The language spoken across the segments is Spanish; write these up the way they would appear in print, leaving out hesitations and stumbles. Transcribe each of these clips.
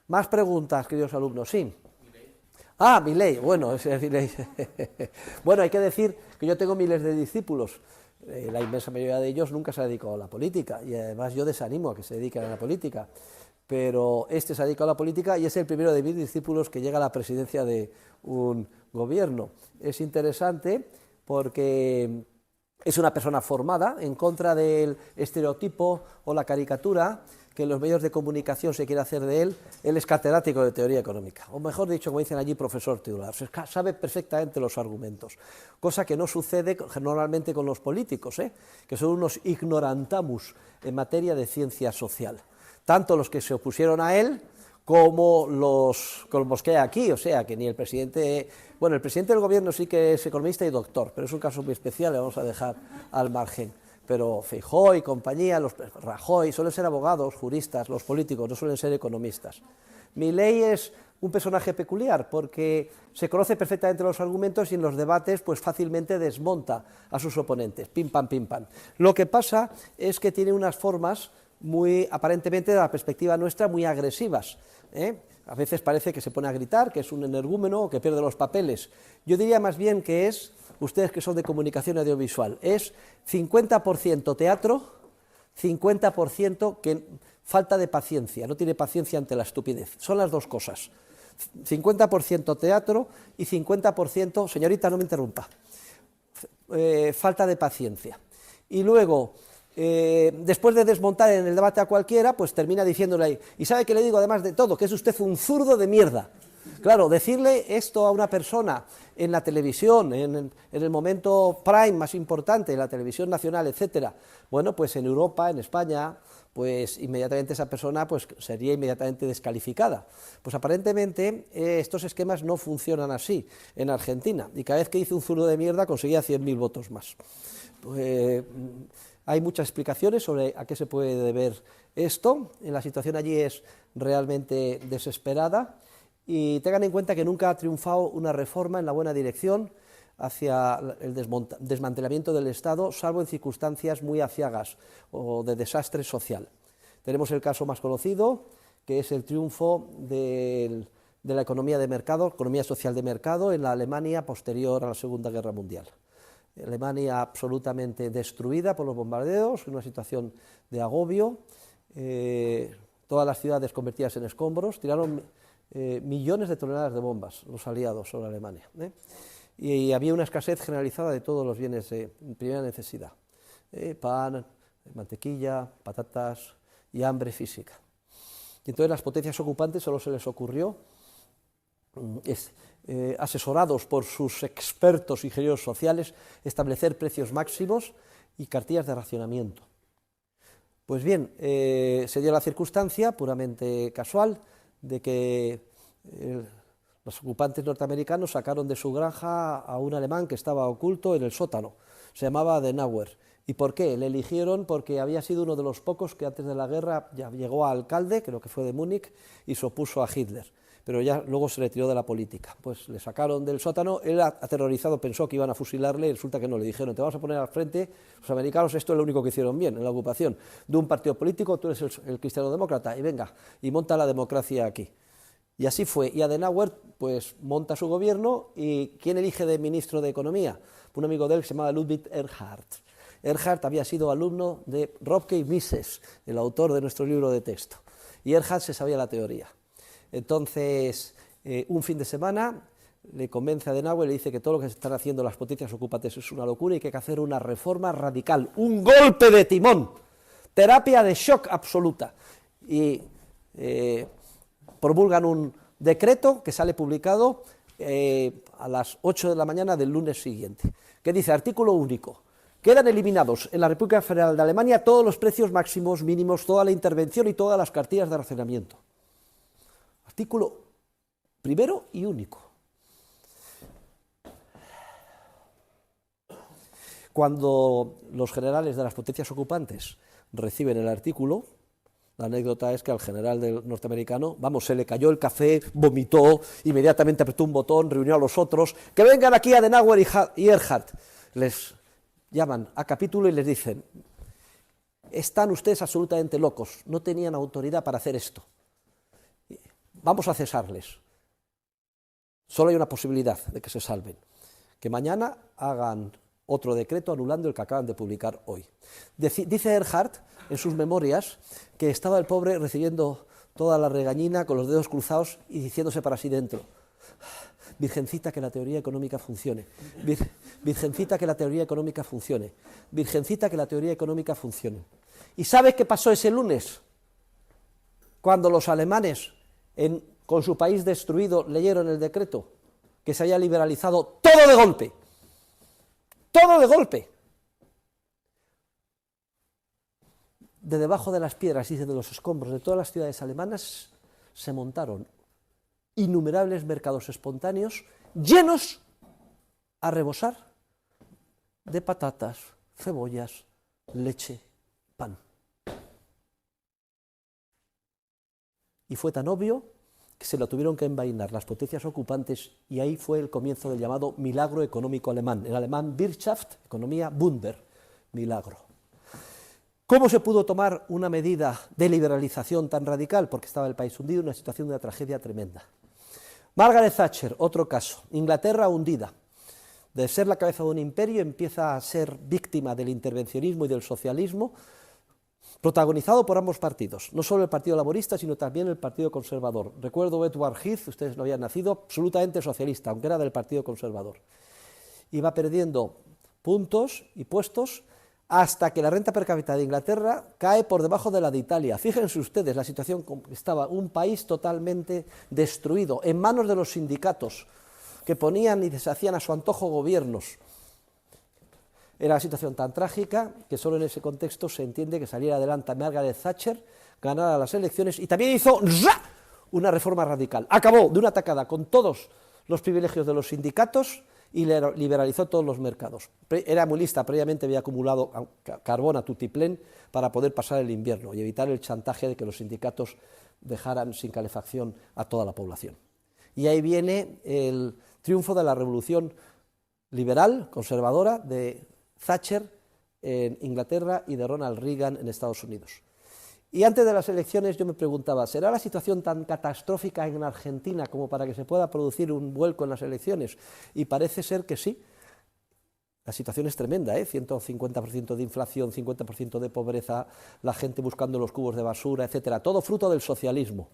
Más preguntas, queridos alumnos, sí. Ah, Milei, bueno, ese es Milei. Bueno, hay que decir que yo tengo miles de discípulos, la inmensa mayoría de ellos nunca se ha dedicado a la política, y además yo desanimo a que se dediquen a la política, pero este se ha dedicado a la política y es el primero de mis discípulos que llega a la presidencia de un gobierno. Es interesante porque es una persona formada, en contra del estereotipo o la caricatura que en los medios de comunicación se quiere hacer de él. Él es catedrático de teoría económica, o mejor dicho, como dicen allí, profesor titular, sabe perfectamente los argumentos, cosa que no sucede normalmente con los políticos, que son unos ignorantamus en materia de ciencia social, tanto los que se opusieron a él como los que hay aquí, o sea, que ni el presidente, bueno, el presidente del gobierno sí que es economista y doctor, pero es un caso muy especial, le vamos a dejar al margen. Pero Feijóo y compañía, Rajoy, suelen ser abogados, juristas, los políticos no suelen ser economistas. Milei es un personaje peculiar porque se conoce perfectamente los argumentos y en los debates pues fácilmente desmonta a sus oponentes, pim pam, pim pam. Lo que pasa es que tiene unas formas muy, aparentemente de la perspectiva nuestra, muy agresivas, A veces parece que se pone a gritar, que es un energúmeno o que pierde los papeles. Yo diría más bien que es, ustedes que son de comunicación audiovisual, es 50% teatro, 50% que falta de paciencia, no tiene paciencia ante la estupidez. Son las dos cosas. 50% teatro y 50%, señorita, no me interrumpa, falta de paciencia. Y luego, después de desmontar en el debate a cualquiera, pues termina diciéndole ahí, y sabe que le digo además de todo, que es usted un zurdo de mierda. Claro, decirle esto a una persona en la televisión, en el momento prime más importante, en la televisión nacional, etcétera, bueno, pues en Europa, en España, pues inmediatamente esa persona pues sería inmediatamente descalificada. Pues aparentemente estos esquemas no funcionan así en Argentina, y cada vez que dice un zurdo de mierda conseguía 100.000 votos más. Hay muchas explicaciones sobre a qué se puede deber esto. La situación allí es realmente desesperada y tengan en cuenta que nunca ha triunfado una reforma en la buena dirección hacia el desmantelamiento del Estado, salvo en circunstancias muy aciagas o de desastre social. Tenemos el caso más conocido, que es el triunfo de la economía de mercado, economía social de mercado, en la Alemania posterior a la Segunda Guerra Mundial. Alemania absolutamente destruida por los bombardeos, en una situación de agobio, todas las ciudades convertidas en escombros, tiraron millones de toneladas de bombas los aliados sobre Alemania, y había una escasez generalizada de todos los bienes de primera necesidad, pan, mantequilla, patatas y hambre física. Y entonces las potencias ocupantes solo se les ocurrió, asesorados por sus expertos ingenieros sociales, establecer precios máximos y cartillas de racionamiento. Pues bien, se dio la circunstancia puramente casual de que los ocupantes norteamericanos sacaron de su granja a un alemán que estaba oculto en el sótano, se llamaba Adenauer. ¿Y por qué? Le eligieron porque había sido uno de los pocos que antes de la guerra ya llegó a alcalde, creo que fue de Múnich, y se opuso a Hitler, pero ya luego se retiró de la política. Pues le sacaron del sótano, él aterrorizado pensó que iban a fusilarle, y resulta que no, le dijeron, te vamos a poner al frente, los americanos esto es lo único que hicieron bien en la ocupación, de un partido político, tú eres el cristiano-demócrata, y venga, y monta la democracia aquí. Y así fue, y Adenauer pues monta su gobierno, y ¿quién elige de ministro de Economía? Un amigo de él que se llamaba Ludwig Erhard. Erhard había sido alumno de Ropke y Mises, el autor de nuestro libro de texto, y Erhard se sabía la teoría. Entonces, un fin de semana le convence a Adenauer y le dice que todo lo que se están haciendo las potencias ocupantes es una locura y que hay que hacer una reforma radical, un golpe de timón, terapia de shock absoluta. Y promulgan un decreto que sale publicado a las 8 de la mañana del lunes siguiente, que dice, artículo único, quedan eliminados en la República Federal de Alemania todos los precios máximos, mínimos, toda la intervención y todas las cartillas de racionamiento. Artículo primero y único. Cuando los generales de las potencias ocupantes reciben el artículo, la anécdota es que al general norteamericano, vamos, se le cayó el café, vomitó, inmediatamente apretó un botón, reunió a los otros, que vengan aquí Adenauer y Erhard. Les llaman a capítulo y les dicen, están ustedes absolutamente locos, no tenían autoridad para hacer esto. vamos a cesarles. Solo hay una posibilidad de que se salven, que mañana hagan otro decreto anulando el que acaban de publicar hoy. Dice Erhard en sus memorias que estaba el pobre recibiendo toda la regañina con los dedos cruzados y diciéndose para sí dentro: Virgencita, que la teoría económica funcione. Virgencita, que la teoría económica funcione. Virgencita, que la teoría económica funcione. ¿Y sabe qué pasó ese lunes? Cuando los alemanes, con su país destruido, leyeron el decreto, que se había liberalizado todo de golpe. Todo de golpe. De debajo de las piedras y de los escombros de todas las ciudades alemanas se montaron innumerables mercados espontáneos llenos a rebosar de patatas, cebollas, leche, pan. Y fue tan obvio que se lo tuvieron que envainar las potencias ocupantes, y ahí fue el comienzo del llamado milagro económico alemán. En alemán, Wirtschaft, economía, Wunder, milagro. ¿Cómo se pudo tomar una medida de liberalización tan radical? Porque estaba el país hundido en una situación de una tragedia tremenda. Margaret Thatcher, otro caso. Inglaterra hundida. De ser la cabeza de un imperio empieza a ser víctima del intervencionismo y del socialismo, protagonizado por ambos partidos, no solo el Partido Laborista, sino también el Partido Conservador. Recuerdo Edward Heath, ustedes no habían nacido, absolutamente socialista, aunque era del Partido Conservador. Iba perdiendo puntos y puestos hasta que la renta per cápita de Inglaterra cae por debajo de la de Italia. Fíjense ustedes la situación como estaba, un país totalmente destruido, en manos de los sindicatos, que ponían y deshacían a su antojo gobiernos. Era una situación tan trágica que solo en ese contexto se entiende que saliera adelante Margaret Thatcher, ganara las elecciones y también hizo una reforma radical. Acabó de una tacada con todos los privilegios de los sindicatos y liberalizó todos los mercados. Era muy lista, previamente había acumulado carbón a tutiplén para poder pasar el invierno y evitar el chantaje de que los sindicatos dejaran sin calefacción a toda la población. Y ahí viene el triunfo de la revolución liberal, conservadora, de Thatcher en Inglaterra y de Ronald Reagan en Estados Unidos. Y antes de las elecciones yo me preguntaba, ¿será la situación tan catastrófica en Argentina como para que se pueda producir un vuelco en las elecciones? Y parece ser que sí. La situación es tremenda, 150% de inflación, 50% de pobreza, la gente buscando los cubos de basura, etcétera. Todo fruto del socialismo,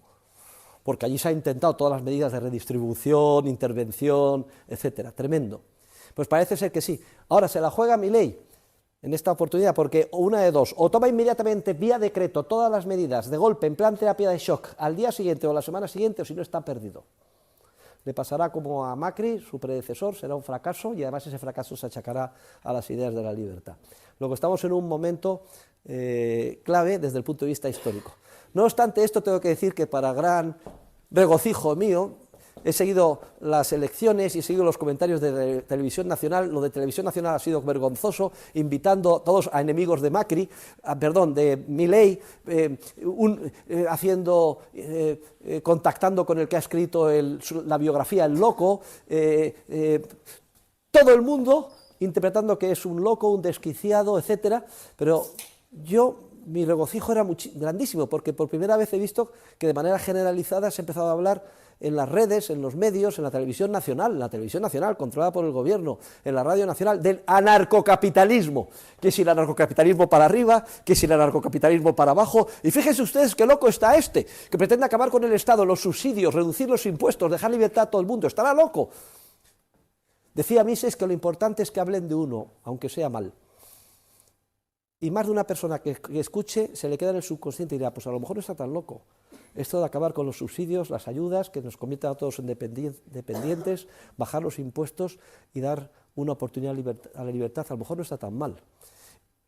porque allí se ha intentado todas las medidas de redistribución, intervención, etcétera. Tremendo. Pues parece ser que sí. Ahora se la juega Milei en esta oportunidad, porque una de dos, o toma inmediatamente vía decreto todas las medidas de golpe en plan terapia de shock al día siguiente o la semana siguiente, o si no está perdido. Le pasará como a Macri, su predecesor, será un fracaso y además ese fracaso se achacará a las ideas de la libertad. Luego estamos en un momento clave desde el punto de vista histórico. No obstante esto, tengo que decir que para gran regocijo mío, he seguido las elecciones y he seguido los comentarios de Televisión Nacional. Lo de Televisión Nacional ha sido vergonzoso, invitando a todos a enemigos de Macri, de Milei, contactando con el que ha escrito la biografía El Loco, todo el mundo interpretando que es un loco, un desquiciado, etcétera, pero mi regocijo era grandísimo, porque por primera vez he visto que de manera generalizada se ha empezado a hablar en las redes, en los medios, en la televisión nacional controlada por el gobierno, en la radio nacional, del anarcocapitalismo, que si el anarcocapitalismo para arriba, que si el anarcocapitalismo para abajo, y fíjense ustedes qué loco está que pretende acabar con el Estado, los subsidios, reducir los impuestos, dejar libertad a todo el mundo, estará loco. Decía Mises que lo importante es que hablen de uno, aunque sea mal. Y más de una persona que escuche se le queda en el subconsciente y dirá, pues a lo mejor no está tan loco. Esto de acabar con los subsidios, las ayudas, que nos conviertan a todos en dependientes, bajar los impuestos y dar una oportunidad a la libertad, a lo mejor no está tan mal.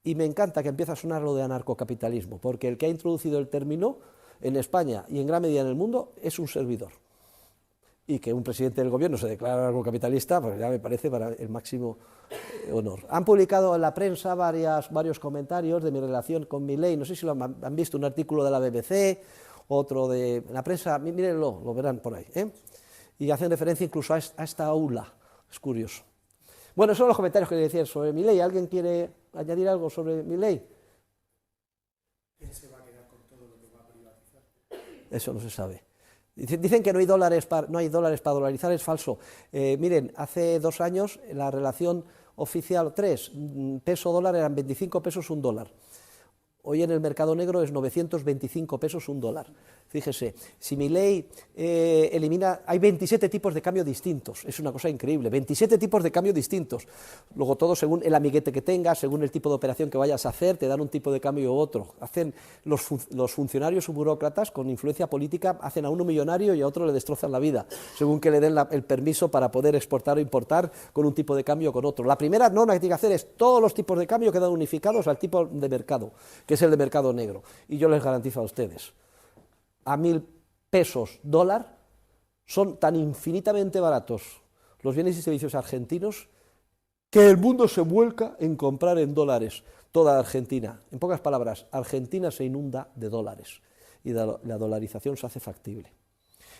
Y me encanta que empiece a sonar lo de anarcocapitalismo, porque el que ha introducido el término en España y en gran medida en el mundo es un servidor. Y que un presidente del gobierno se declara anarcocapitalista, pues ya me parece para el máximo honor. Han publicado en la prensa varios comentarios de mi relación con Milei, no sé si lo han visto, un artículo de la BBC, otro de la prensa, mírenlo, lo verán por ahí, y hacen referencia incluso a esta aula, es curioso. Bueno, esos son los comentarios que decía sobre Milei. ¿Alguien quiere añadir algo sobre Milei? ¿Quién se va a quedar con todo lo que va a privatizar? Eso no se sabe. Dicen que no hay dólares para dolarizar, es falso. Miren, hace 2 años la relación oficial 3, peso-dólar eran 25 pesos un dólar. Hoy en el mercado negro es 925 pesos un dólar. Fíjese, si Milei elimina, hay 27 tipos de cambio distintos, es una cosa increíble, 27 tipos de cambio distintos. Luego todo según el amiguete que tengas, según el tipo de operación que vayas a hacer, te dan un tipo de cambio u otro. Hacen los funcionarios o burócratas con influencia política, hacen a uno millonario y a otro le destrozan la vida, según que le den el permiso para poder exportar o importar con un tipo de cambio o con otro. La primera norma que tiene que hacer es todos los tipos de cambio quedan unificados al tipo de mercado, que es el de mercado negro. Y yo les garantizo a ustedes, a 1.000 pesos dólar son tan infinitamente baratos los bienes y servicios argentinos que el mundo se vuelca en comprar en dólares toda Argentina. En pocas palabras, Argentina se inunda de dólares y la dolarización se hace factible.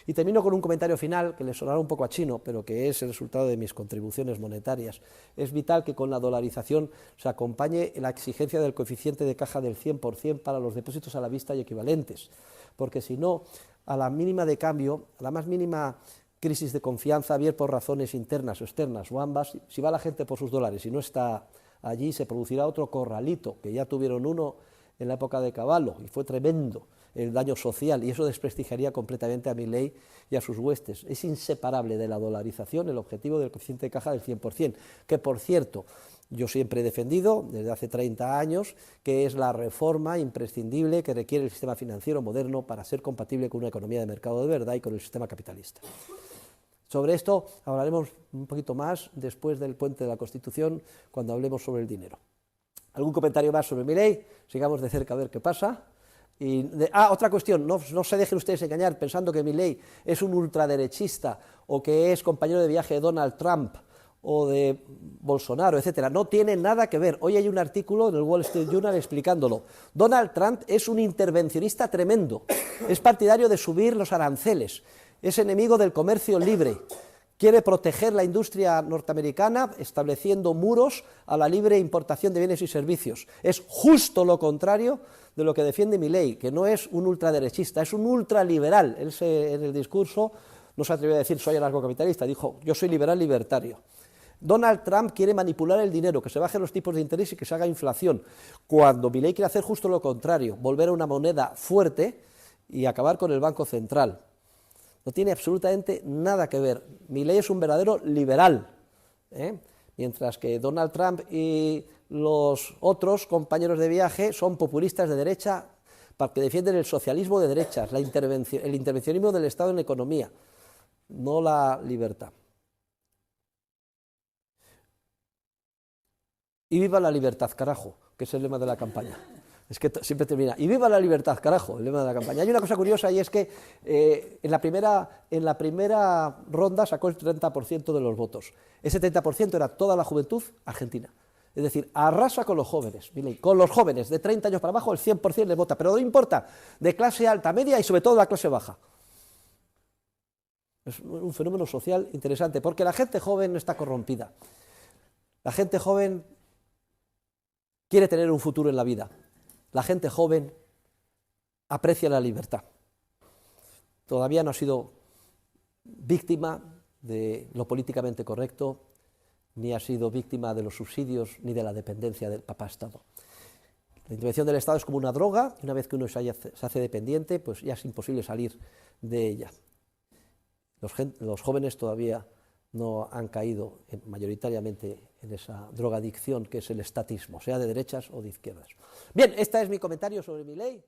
Y termino con un comentario final que le sonará un poco a chino, pero que es el resultado de mis contribuciones monetarias. Es vital que con la dolarización se acompañe la exigencia del coeficiente de caja del 100% para los depósitos a la vista y equivalentes, porque si no, a la mínima de cambio, a la más mínima crisis de confianza, bien por razones internas o externas o ambas, si va la gente por sus dólares y no está allí, se producirá otro corralito, que ya tuvieron uno en la época de Cavallo, y fue tremendo el daño social, y eso desprestigiaría completamente a Milei y a sus huestes. Es inseparable de la dolarización el objetivo del coeficiente de caja del 100%, que por cierto, yo siempre he defendido, desde hace 30 años, que es la reforma imprescindible que requiere el sistema financiero moderno para ser compatible con una economía de mercado de verdad y con el sistema capitalista. Sobre esto hablaremos un poquito más después del puente de la Constitución, cuando hablemos sobre el dinero. ¿Algún comentario más sobre Milei? Sigamos de cerca a ver qué pasa. Otra cuestión, no se dejen ustedes engañar pensando que Milei es un ultraderechista o que es compañero de viaje de Donald Trump o de Bolsonaro, etcétera. No tiene nada que ver. Hoy hay un artículo en el Wall Street Journal explicándolo. Donald Trump es un intervencionista tremendo, es partidario de subir los aranceles, es enemigo del comercio libre, quiere proteger la industria norteamericana estableciendo muros a la libre importación de bienes y servicios. Es justo lo contrario de lo que defiende Milei, que no es un ultraderechista, es un ultraliberal. Él en el discurso no se atrevió a decir soy anarcocapitalista, dijo yo soy liberal libertario. Donald Trump quiere manipular el dinero, que se bajen los tipos de interés y que se haga inflación, cuando Milei quiere hacer justo lo contrario, volver a una moneda fuerte y acabar con el Banco Central. No tiene absolutamente nada que ver. Milei es un verdadero liberal, mientras que Donald Trump y los otros compañeros de viaje son populistas de derecha que defienden el socialismo de derechas, el intervencionismo del Estado en la economía, no la libertad. Y viva la libertad, carajo, que es el lema de la campaña. Es que siempre termina, y viva la libertad, carajo, el lema de la campaña. Hay una cosa curiosa y es que en la primera ronda sacó el 30% de los votos. Ese 30% era toda la juventud argentina. Es decir, arrasa con los jóvenes, Milei. Con los jóvenes de 30 años para abajo el 100% les vota, pero no importa, de clase alta, media y sobre todo de la clase baja. Es un fenómeno social interesante, porque la gente joven no está corrompida. La gente joven quiere tener un futuro en la vida. La gente joven aprecia la libertad. Todavía no ha sido víctima de lo políticamente correcto, ni ha sido víctima de los subsidios, ni de la dependencia del papá-Estado. La intervención del Estado es como una droga, y una vez que uno se hace dependiente, pues ya es imposible salir de ella. Los jóvenes todavía no han caído mayoritariamente en esa drogadicción que es el estatismo, sea de derechas o de izquierdas. Bien, este es mi comentario sobre Milei.